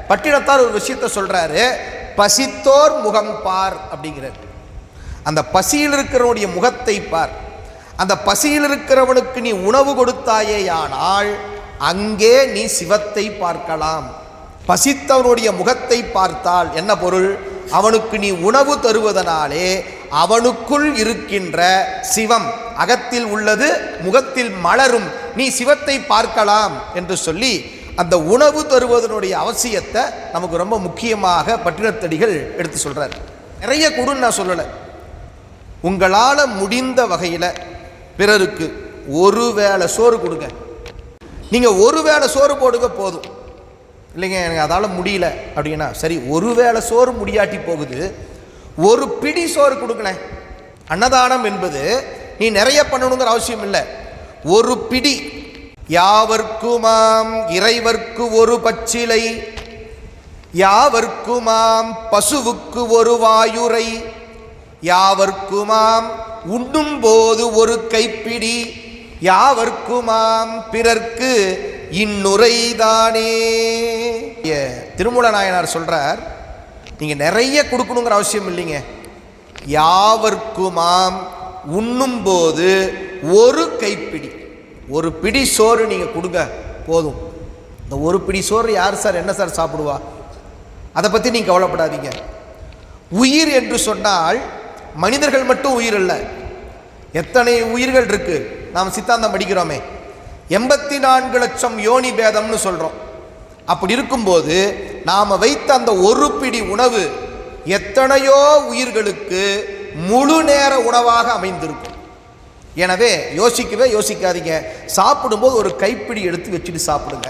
பட்டினத்தார் ஒரு விஷயத்தை சொல்றாரு, பசித்தோர் முகம் பார் அப்படிங்கிறார். அந்த பசியில் இருக்கிறவனுடைய முகத்தை பார். அந்த பசியில் இருக்கிறவனுக்கு நீ உணவு கொடுத்தாயேயானால் அங்கே நீ சிவத்தை பார்க்கலாம். பசித்தவனுடைய முகத்தை பார்த்தால் என்ன பொருள்? அவனுக்கு நீ உணவு தருவதனாலே அவனுக்குள் இருக்கின்ற சிவம் அகத்தில் உள்ளது முகத்தில் மலரும், நீ சிவத்தை பார்க்கலாம் என்று சொல்லி அந்த உணவு தருவதனுடைய அவசியத்தை நமக்கு ரொம்ப முக்கியமாக பட்டினத்தடிகள் எடுத்து சொல்றார். நிறைய கொடுன்னு நான் சொல்லலை, உங்களால் முடிந்த வகையில் பிறருக்கு ஒரு வேளை சோறு கொடுங்க. நீங்கள் ஒரு வேளை சோறு போடுங்க போதும். இல்லைங்க எனக்கு அதால் முடியல அப்படின்னா சரி, ஒரு வேளை சோறு முடியாட்டி போகுது, ஒரு பிடி சோறு கொடுங்களேன். அன்னதானம் என்பது நீ நிறைய பண்ணணுங்கிற அவசியம் இல்லை, ஒரு பிடி. யாவர்க்குமாம் இறைவர்க்கு ஒரு பச்சிலை, யாவர்க்குமாம் பசுவுக்கு ஒரு வாயுரை, யாவர்க்குமாம் உண்ணும் போது ஒரு கைப்பிடி, யாவர்க்குமாம் பிறர்க்கு இந்நுரைதானே. திருமூல நாயனார் சொல்றார், நீங்க நிறைய கொடுக்கணுங்கிற அவசியம் இல்லைங்க, யாவர்க்குமாம் உண்ணும் போது ஒரு கைப்பிடி, ஒரு பிடி சோறு நீங்க கொடுங்க போதும். இந்த ஒரு பிடி சோறு யார் சார் என்ன சார் சாப்பிடுவா? அதை பற்றி நீங்கள் கவலைப்படாதீங்க. உயிர் என்று சொன்னால் மனிதர்கள் மட்டும் உயிர் இல்லை, எத்தனை உயிர்கள் இருக்கு. நாம் சித்தாந்தம் படிக்கிறோமே, 84 லட்சம் யோனி பேதம்னு சொல்கிறோம். அப்படி இருக்கும்போது நாம் வைத்த அந்த ஒரு பிடி உணவு எத்தனையோ உயிர்களுக்கு முழு நேர உணவாக அமைந்திருக்கும். எனவே யோசிக்கவே யோசிக்காதீங்க, சாப்பிடும்போது ஒரு கைப்பிடி எடுத்து வச்சுட்டு சாப்பிடுங்க.